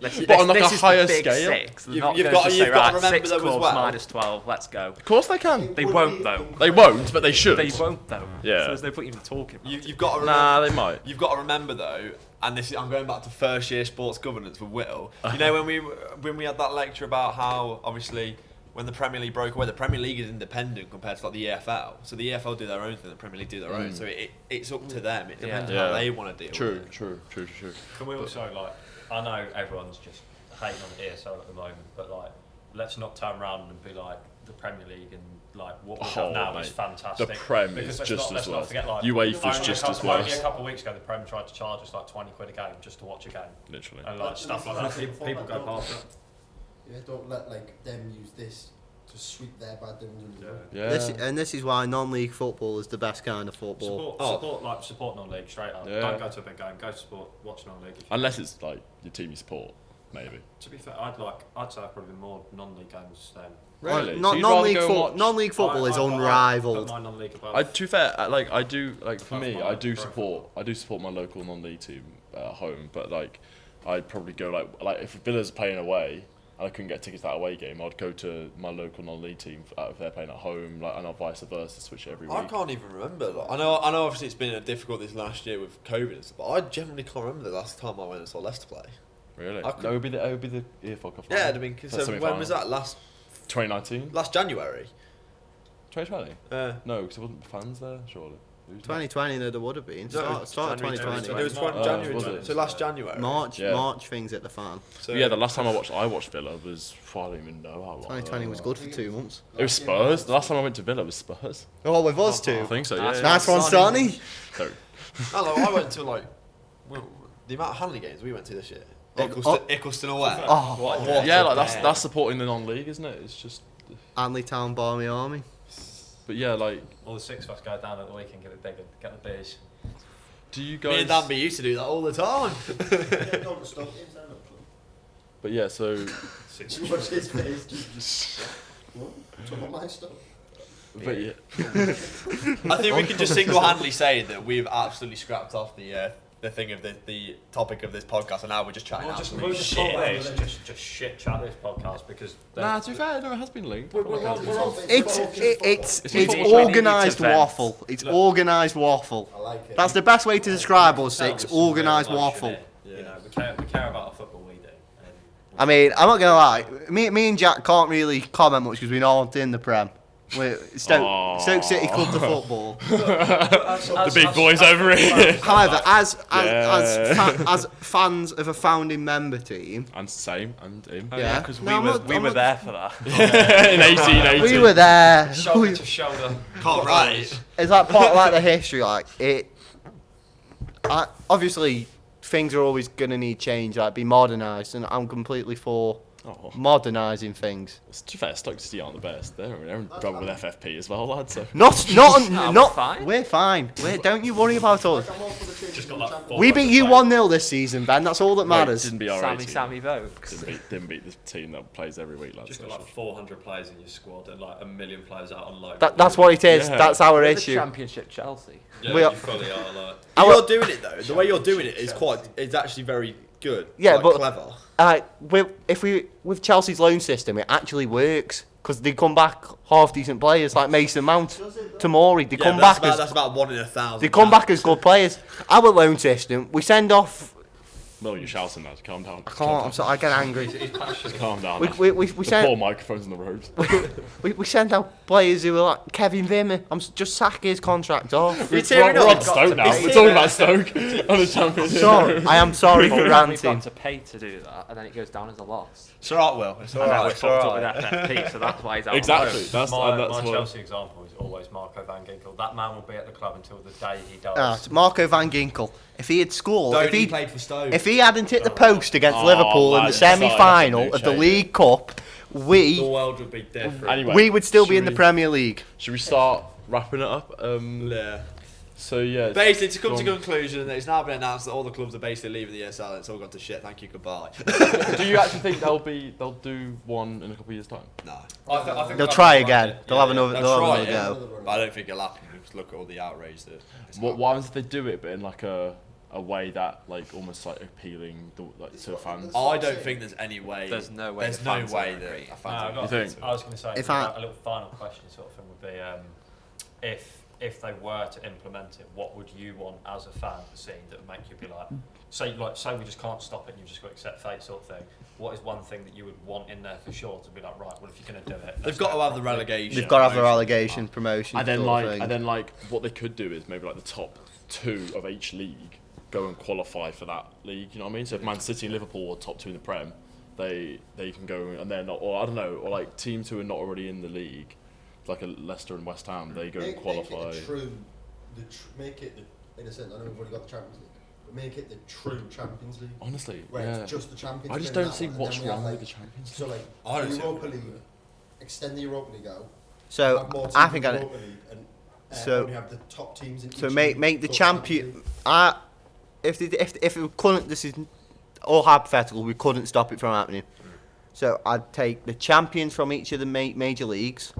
This, But on like this a is higher the big scale. Six. They're You've- not you've going got- to you've say, got to right, remember 6 them as clubs well. minus 12, let's go. Of course they can. They won't though. They won't, but they should. They won't though. Yeah. So there's no point even talking about it. You've got to remember. Nah, they might. You've got to remember though, and this is, I'm going back to first year sports governance with Whittle. You know when we had that lecture about how obviously when the Premier League broke away, the Premier League is independent compared to like the EFL. So the EFL do their own thing, the Premier League do their own. So it's up to them. It depends on Yeah. how they want to deal True, with it. true. Can we also like? I know everyone's just hating on ESL at the moment, but like, let's not turn around and be like the Premier League and like what we have now is mate. fantastic. The Prem Because is let's just not, as let's not worse. forget, like, UEFA's only just a as couple, only worse. a couple of weeks ago, the Prem tried to charge us like 20 quid a game just to watch a game, Literally. and like stuff like that. People go past it. Yeah, don't let like them use this to sweep their bad doings under the rug. Yeah. This is why non-league football is the best kind of football. Support non-league straight up. Yeah. Don't go to a big game. Go to sport. Watch non-league. If you Unless it's like your team you support, maybe. To be fair, I'd say I've probably been more non-league games than. Really? Non- So you'd rather non-league, go and fo- watch- non-league football is I put unrivaled. my non-league above. To be fair, I do like for Apart me, from I my do pro support my local non-league team at home, but like I'd probably go like if Villa's playing away and I couldn't get tickets to that away game, I'd go to my local non-league team if they're playing at home, like, and I'll vice versa, switch every week. I can't even remember. Like, I know. Obviously, it's been difficult this last year with COVID and stuff, but I generally can't remember the last time I went and saw Leicester play. Really? I could- That would be the EFL Cup. Yeah, I final. mean, First so when semi-final. was that? Last 2019, January. 2020. Uh, No, because there wasn't fans there, surely. Who's that? 2020 there would have been. No, Start of January 2020. it was March. January. Was it? So last January. March, Yeah. March things at the fan. So Yeah, the last time I watched Villa was I don't even know how long. 2020 was good for 2 months. It was Spurs. The last time I went to Villa was Spurs. Oh, with us I too. think so. Nice Yeah. Nice one, Sonny. So, Hello, I went to like the amount of Hanley games we went to this year. Ickleston away. Oh, What yeah, a like day. that's supporting the non-league, isn't it? It's just. Hanley Town Barmy Army. But yeah, like, All the six of us go down at the weekend, get a digging, get the beers. do you Me guys? and Danby used to do that all the time. Yeah, don't stop games, I don't know. But yeah, so You watch his face, just what? Talk about my stuff. but yeah, I think we can just single-handedly say that we've absolutely scrapped off the thing of the topic of this podcast, and now we're just chatting We'll just absolute shit. shit. Just shit chat this podcast because. nah. To be fair, no, it has been linked. It's football organised event. waffle. It's organised waffle. I like it. That's the best way to describe us six. Organised waffle. You know, we care about the football we do. And I mean, I'm not gonna lie. Me and Jack can't really comment much because we aren't in the Prem. We're Stoke City Club the football. The big boys over here. However, as Yeah. fans of a founding member team, And same and him. yeah, Because No, I'm not- we I'm were not- there for that. In 1880. we were there. shoulder to shoulder. Can't write. It's like part of like the history. Like it, obviously, things are always gonna need change. Like be modernised, and I'm completely for Oh, modernising things. to be fair, Stoke City aren't the best. They're in trouble with FFP as well, lads. So. Not. we're fine. We're fine. Don't you worry about us. I'm all for the change Just in got the like champion. We beat you 1-0 this season, Ben. That's all that matters. Didn't beat our Sammy 18. Sammy Vokes. Didn't beat the team that plays every week, lads. Just so got like 400 players in your squad and like 1 million players out on loan. That's what it is. Yeah. That's our We're the issue. Championship Chelsea. Yeah, we are- you fully are like. You're doing it though. The way you're doing it is it's actually very good. Yeah, like, but- clever. With Chelsea's loan system, it actually works because they come back half decent players like Mason Mount, Tomori. They Yeah, come but back that's as about 1 in 1,000. they come back as good players. Our loan system, we send off. No, you're shouting, lads. Calm down. I can't. I'm sorry. I get angry. Calm down. We The send poor microphones in the road. we send out players who are like Kevin Vimmer. just sack his contract off. You're tearing We're on up. Stoke now. We're talking about Stoke on the Championship. Sorry, I am sorry for We've ranting. got to pay to do that, and then it goes down as a loss. It's alright, Will. It's And then alright. we're It's fucked up alright. with FFP, so that's why he's out. Exactly. On That's my what. Chelsea example is always Marco van Ginkel. That man will be at the club until the day he dies. Marco van Ginkel. if he had scored, Don't if he played for Stoke. if he hadn't hit the post against Oh, Liverpool in lad, the it's like semi-final that's a of the new League Cup, the we world would be different. Anyway, we would still be should in the we- Premier League. Should we start wrapping it up? Yeah. So yeah. Basically, to come to go on. conclusion, it's now been announced that all the clubs are basically leaving the ESL. It's all gone to shit. Thank you, goodbye. Do you actually think they'll do one in a couple of years' time? No. I think They'll they'll try have to again. run it. They'll have another. They'll They'll try have it, another go. But I don't think it'll happen. Just look at all the outrage that. What happens if they do it, but in like a way that like almost like appealing to fans? I don't think there's any way. There's no way There's the no fans way will that agree. a No, fan I, will- got, You think? I was going to say If I- a little final question sort of thing would be if they were to implement it, what would you want as a fan to see that would make you be like, say we just can't stop it and you've just got to accept fate sort of thing. What is one thing that you would want in there for sure to be like, right, well if you're going to do it, They've let's got do to it have the properly. relegation. They've got to have their promotion. relegation promotion. And then sort of like thing. and then like what they could do is maybe like the top 2 of each league go and qualify for that league. You know what I mean? So if Man City and Liverpool are top 2 in the Prem, they can go and they're not, or I don't know, or like teams who are not already in the league, like a Leicester and West Ham, they go and qualify. Make it in a sense. I know we've already got the Champions League, but make it the true Champions League. Honestly, Where yeah. it's just the Champions I League. just in don't that see one, and what's then we have, wrong like, with the Champions League. So like I don't the see Europa it. League, extend the Europa League out. So have more teams I think in the I. Europa League, and So- only have the top teams in So each make league the go to Champions champion. League. If we couldn't, this is all hypothetical. We couldn't stop it from happening. So I'd take the champions from each of the major leagues.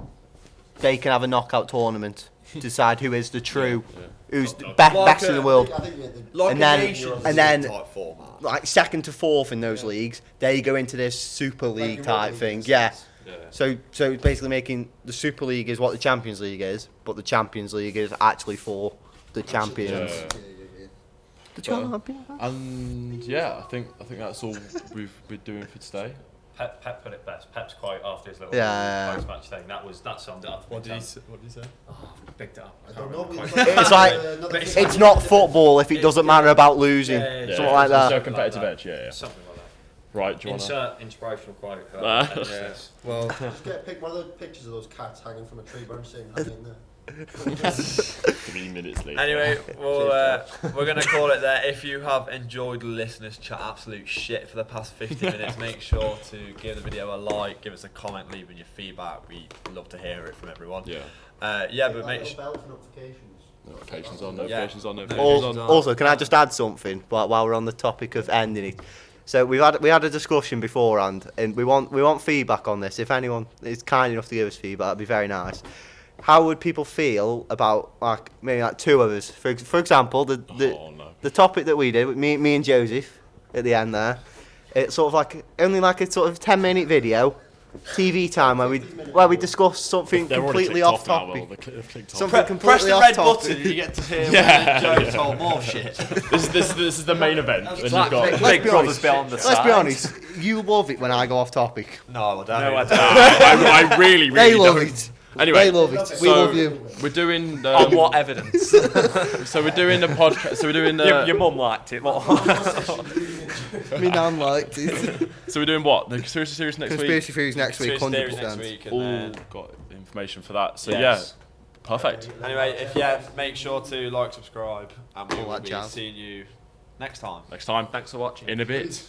They can have a knockout tournament to decide who is the true, who's the best Like in the a- world. I think yeah, the, Like And a then- Nations and then- League type format. Like second to fourth in those Yeah. leagues, they go into this Super League Europa type League thing. in a Yeah. sense. Yeah. So it's basically making the Super League is what the Champions League is, but the Champions League is actually for the champions. Yeah. The But- champions. And yeah, I think that's all we're doing for today. Pep put it best. Pep's quote after his little Yeah. post-match thing. That summed it up. What did he say? Oh, I picked it up. I can't don't know. remember we- quite. It's like- another it's thing- It's not football if it doesn't matter about losing. Yeah, Yeah, Something like there's that. no competitive edge. Yeah. Something like that. Right, do you wanna? Insert inspirational quote. Ah. Yes. Well, Just get a pic, one of those pictures of those cats hanging from a tree branch saying hanging there. 3 minutes later. anyway, we're going to call it there. If you have enjoyed listeners chat absolute shit for the past 50 minutes, make sure to give the video a like, give us a comment, leave in your feedback. We love to hear it from everyone. Yeah. But make sure. Bell for notifications. Notifications on. Yeah. Notifications on. Al- Notifications on. Also, can I just add something while we're on the topic of ending it? So we had a discussion beforehand, and we want feedback on this. If anyone is kind enough to give us feedback, that'd be very nice. How would people feel about like maybe like 2 of us? For example, the Oh no. the topic that we did, with me and Joseph at the end there, it's sort of like only like a sort of 10-minute video, TV time where we discuss something They're already completely clicked off now, Will. topic. They've clicked off. Something Press completely the off red topic. button and you get to hear Yeah. Joe told more shit. This is the main event. Then you've like got. Big Let's be Brother's honest. bit on the Let's side. be honest. You love it when I go off topic. No, I don't. No, I don't. I really They love don't. it. Anyway, They love it. We so love you. we're doing. On what evidence? So we're doing the podcast. So we're doing the. your mum liked it. What? Me nan liked it. So we're doing what? The conspiracy series next week. Conspiracy theories next week, Conspiracy theories 100%. next week. And All then, got information for that. So Yes. yeah, perfect. anyway, make sure to like, subscribe, and we All will that be jazz. seeing you next time. Next time, Thanks for watching. in a bit.